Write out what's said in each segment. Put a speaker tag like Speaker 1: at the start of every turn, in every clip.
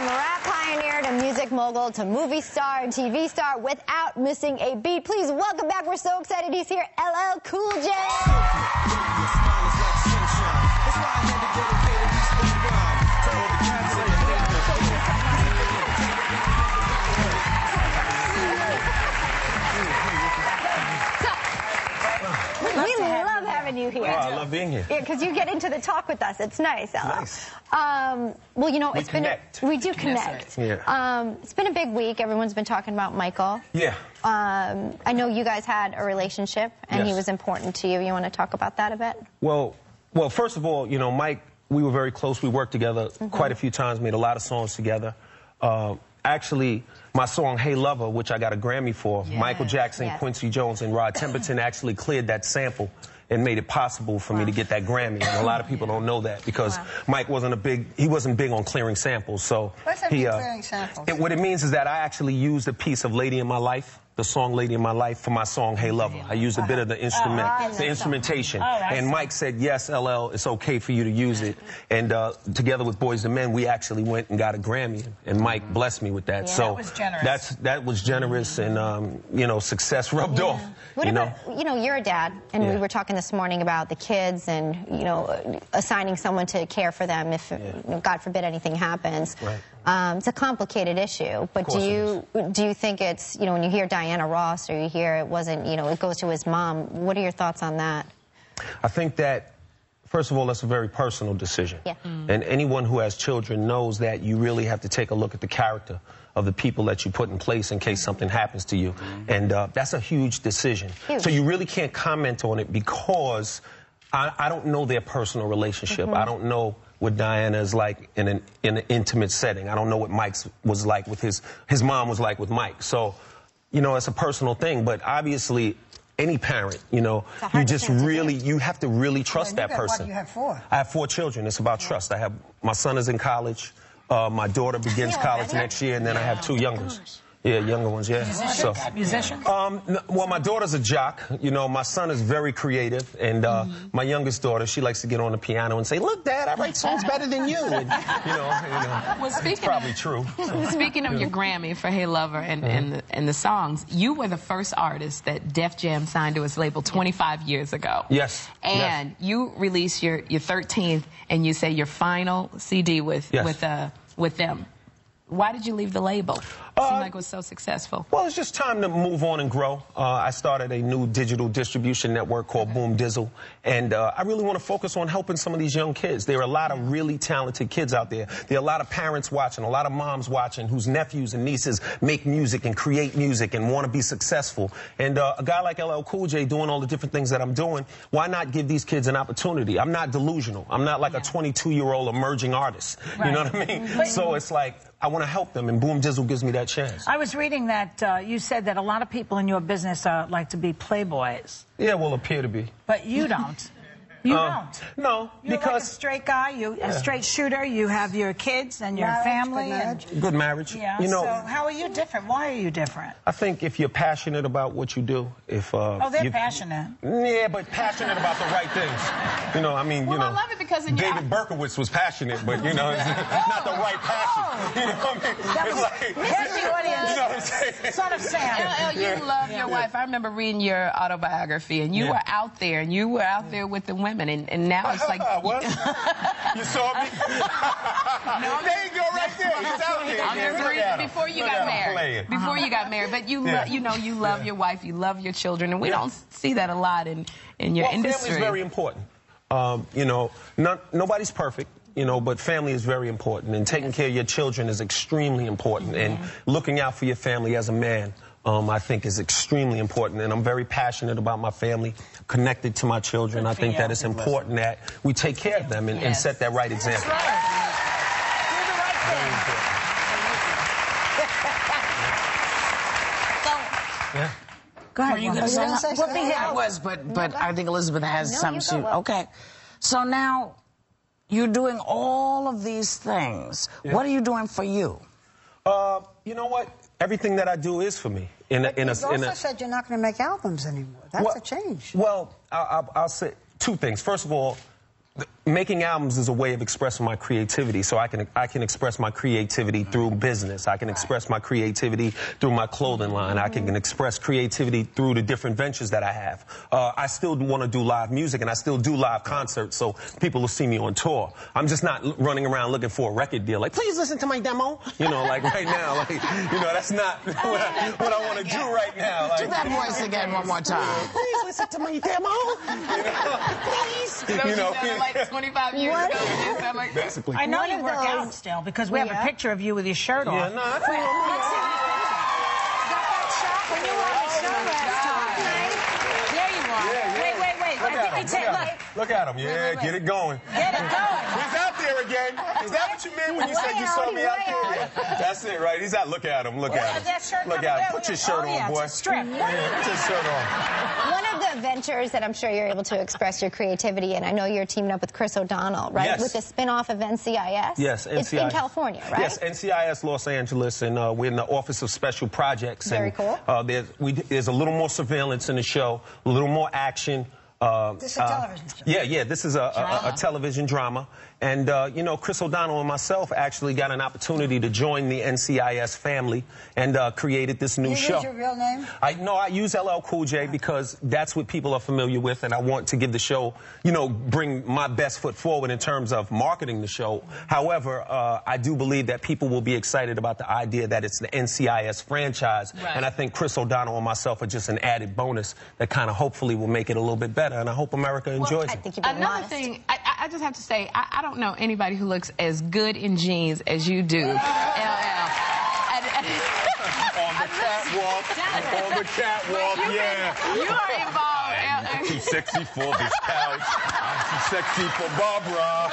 Speaker 1: From rap pioneer to music mogul to movie star and TV star without missing a beat. Please welcome back. We're so excited he's here, LL Cool J. We love having you here.
Speaker 2: Oh, I love being here.
Speaker 1: Yeah, because you get into the talk with us. It's nice, LL.
Speaker 2: Nice.
Speaker 1: Well, you know,
Speaker 2: We connect.
Speaker 1: We do connect.
Speaker 2: Yeah.
Speaker 1: It's been a big week. Everyone's been talking about Michael.
Speaker 2: Yeah.
Speaker 1: I know you guys had a relationship, and he was important to you. You want to talk about that a bit?
Speaker 2: Well, first of all, you know, Mike, we were very close. We worked together quite a few times, made a lot of songs together. Actually, my song, Hey Lover, which I got a Grammy for, Michael Jackson, Quincy Jones, and Rod Temperton actually cleared that sample and made it possible for me to get that Grammy. And a lot of people don't know that because Mike wasn't big on clearing samples. So
Speaker 3: what's that mean, clearing samples?
Speaker 2: What it means is that I actually used a piece of Lady in My Life, the song Lady in My Life, for my song Hey Lover. I used a bit of the instrumentation. And Mike said, yes, LL, it's okay for you to use it. And together with Boys and Men, we actually went and got a Grammy. And Mike blessed me with that.
Speaker 3: Yeah,
Speaker 2: so
Speaker 3: that was generous.
Speaker 2: That was generous, and, you know, success rubbed off.
Speaker 1: What about, you know, you're a dad, and we were talking this morning about the kids and, you know, assigning someone to care for them if, God forbid, anything happens. It's a complicated issue, but do you think it's, you know, when you hear Diana Ross or you hear it wasn't, you know, it goes to his mom, what are your thoughts on that?
Speaker 2: I think that, first of all, that's a very personal decision. And anyone who has children knows that you really have to take a look at the character of the people that you put in place in case something happens to you. And that's a huge decision. So you really can't comment on it because I don't know their personal relationship. I don't know what Diana is like in an intimate setting. I don't know what Mike's was like with his mom was like with Mike. So, you know, it's a personal thing, but obviously any parent, you know, you just really, you have to really trust that person.
Speaker 3: What, you have 4?
Speaker 2: I have 4 children. It's about trust. I have, my son is in college. My daughter begins college next year, and then I have 2 youngers. Yeah, younger ones,
Speaker 3: Musician?
Speaker 2: Well, my daughter's a jock. You know, my son is very creative, and my youngest daughter, she likes to get on the piano and say, "Look, Dad, I write songs better than you." And, you know,
Speaker 4: well,
Speaker 2: it's probably true. So.
Speaker 4: Speaking of your Grammy for Hey Lover and the songs, you were the first artist that Def Jam signed to his label 25 years ago.
Speaker 2: Yes.
Speaker 4: And you released your 13th, and you say your final CD with them. Why did you leave the label? It seemed like it was so successful.
Speaker 2: Well, it's just time to move on and grow. I started a new digital distribution network called Boom Dizzle, and I really want to focus on helping some of these young kids. There are a lot of really talented kids out there. There are a lot of parents watching, a lot of moms watching whose nephews and nieces make music and create music and want to be successful. And a guy like LL Cool J doing all the different things that I'm doing, why not give these kids an opportunity? I'm not delusional. I'm not like a 22-year-old emerging artist. You know what I mean? So it's like, I want to help them, and Boom Dizzle gives me that chance.
Speaker 3: I was reading that you said that a lot of people in your business like to be playboys.
Speaker 2: Yeah, well, appear to be.
Speaker 3: But you don't. You don't.
Speaker 2: No,
Speaker 3: You're
Speaker 2: because
Speaker 3: like a straight guy. You a straight shooter. You have your kids and your family.
Speaker 2: Good marriage.
Speaker 3: Yeah.
Speaker 2: You know,
Speaker 3: so how are you different? Why are you different?
Speaker 2: I think if you're passionate about what you do, if
Speaker 3: they're passionate.
Speaker 2: Yeah, but passionate about the right things. You know, I mean,
Speaker 4: well,
Speaker 2: you know,
Speaker 4: I love it because in
Speaker 2: David Berkowitz was passionate, but you know, it's not the right passion. You know what I mean?
Speaker 3: That was
Speaker 2: like,
Speaker 3: the audience.
Speaker 2: You know what I'm saying?
Speaker 3: Son of Sam.
Speaker 4: LL, you love your wife. I remember reading your autobiography, and you were out there, and you were out there with the women, and now it's like...
Speaker 2: What? You saw me? No, there you go, right there. He's out there.
Speaker 4: Before you got married. Before you got married. But you, you know, you love your wife, you love your children, and we don't see that a lot in your industry.
Speaker 2: Family is very important. You know, nobody's perfect. You know, but family is very important, and taking care of your children is extremely important, and looking out for your family as a man, I think is extremely important, and I'm very passionate about my family, connected to my children. I think that it's important that we take care of them and set that right example.
Speaker 3: That's right. Do the right thing. Go ahead.
Speaker 5: Were you going to say something? I was, but I think Elizabeth has something. Okay. So now you're doing all of these things. What are you doing for you?
Speaker 2: You know what? Everything that I do is for me.
Speaker 6: You also said you're not going to make albums anymore. That's a change.
Speaker 2: Well, I'll say 2 things. First of all, making albums is a way of expressing my creativity. So I can express my creativity through business. I can express my creativity through my clothing line. I can express creativity through the different ventures that I have. I still want to do live music, and I still do live concerts, so people will see me on tour. I'm just not running around looking for a record deal. Like, please listen to my demo. You know, like right now, like, you know, that's not what I want to do right now. Like,
Speaker 5: do that voice again one more time.
Speaker 2: Please listen to my demo. You know, please.
Speaker 4: You know, like 25 years ago. Like
Speaker 2: basically.
Speaker 3: I know you work out still because we have a picture of you with your shirt off.
Speaker 2: Yeah, no, I feel
Speaker 3: when you were on the show last time. There you are.
Speaker 2: Wait. Look at him. Yeah, get it going.
Speaker 3: Get it going.
Speaker 2: He's out there again. Is that what you meant when you said you saw me out there? That's it, right? He's out. Look at him. Look at him. Look at him. Put your shirt on, boy.
Speaker 3: It's a strip.
Speaker 2: Yeah, put your shirt on.
Speaker 1: One of the ventures that I'm sure you're able to express your creativity, and I know you're teaming up with Chris O'Donnell, right?
Speaker 2: Yes.
Speaker 1: With the spin-off of NCIS.
Speaker 2: Yes, NCIS.
Speaker 1: It's in California, right?
Speaker 2: Yes, NCIS Los Angeles, and we're in the Office of Special Projects.
Speaker 1: Very cool.
Speaker 2: There's a little more surveillance in the show, a little more action.
Speaker 6: This is a television show.
Speaker 2: Yeah, this is a television drama. And, you know, Chris O'Donnell and myself actually got an opportunity to join the NCIS family and created this new show.
Speaker 6: You use your real name?
Speaker 2: I use LL Cool J because that's what people are familiar with, and I want to give the show, you know, bring my best foot forward in terms of marketing the show. However, I do believe that people will be excited about the idea that it's the NCIS franchise, and I think Chris O'Donnell and myself are just an added bonus that kind of hopefully will make it a little bit better, and I hope America enjoys
Speaker 1: I
Speaker 2: it.
Speaker 1: think you're being
Speaker 4: Another
Speaker 1: modest.
Speaker 4: thing, I just have to say, I don't know anybody who looks as good in jeans as you do, LL.
Speaker 2: On the catwalk, yeah.
Speaker 4: You are involved.
Speaker 2: I'm too sexy for this couch. I'm too sexy for Barbara.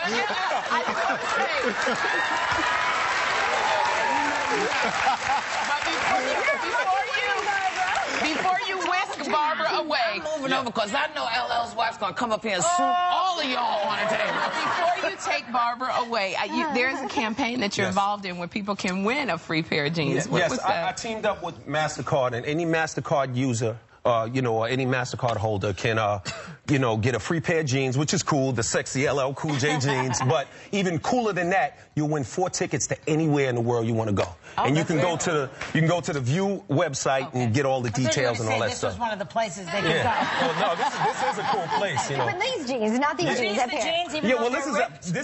Speaker 4: Before you whisk Barbara away.
Speaker 5: I'm moving over because I know LL's wife's going to come up here and swoop all of y'all on the table.
Speaker 4: Before you take Barbara away, there is a campaign that you're involved in where people can win a free pair of jeans.
Speaker 2: Yes, I teamed up with MasterCard, and any MasterCard user, you know, or any MasterCard holder can, you know, get a free pair of jeans, which is cool, the sexy LL Cool J jeans. But even cooler than that, you'll win 4 tickets to anywhere in the world you want to go. And you can go to the View website and get all the details and all that stuff.
Speaker 3: This was one of the places they could go.
Speaker 2: Well, no, this is a cool place, you know.
Speaker 1: But these jeans, not these jeans up here.
Speaker 3: Even
Speaker 2: well, this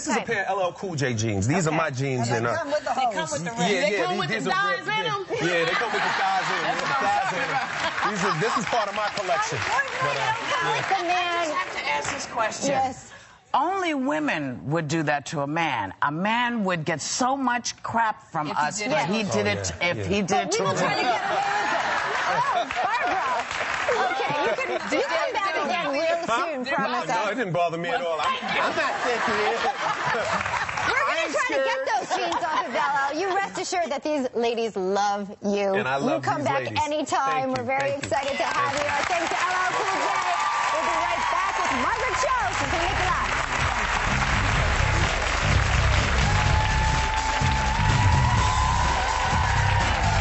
Speaker 2: is a pair of LL Cool J jeans. These are my jeans.
Speaker 6: And they come with the hose.
Speaker 3: They come with the red.
Speaker 4: They come with the thighs in them?
Speaker 2: Yeah, they come with the thighs in them. This is part of my collection.
Speaker 1: The man.
Speaker 5: I have to ask this question.
Speaker 1: Yes.
Speaker 5: Only women would do that to a man. A man would get so much crap from us if he did it to
Speaker 1: We will try to get away with it. Oh, Barbara. Okay, you come back again real soon, promise
Speaker 2: No,
Speaker 1: us.
Speaker 2: it didn't bother me at all. I'm not thinking.
Speaker 1: We're going to try to get those jeans off of LL. You rest assured that these ladies love you.
Speaker 2: And I love
Speaker 1: you come
Speaker 2: these
Speaker 1: back
Speaker 2: ladies.
Speaker 1: anytime.
Speaker 2: Thank you,
Speaker 1: We're very
Speaker 2: thank you.
Speaker 1: excited to have you. Thanks to LL Cool J.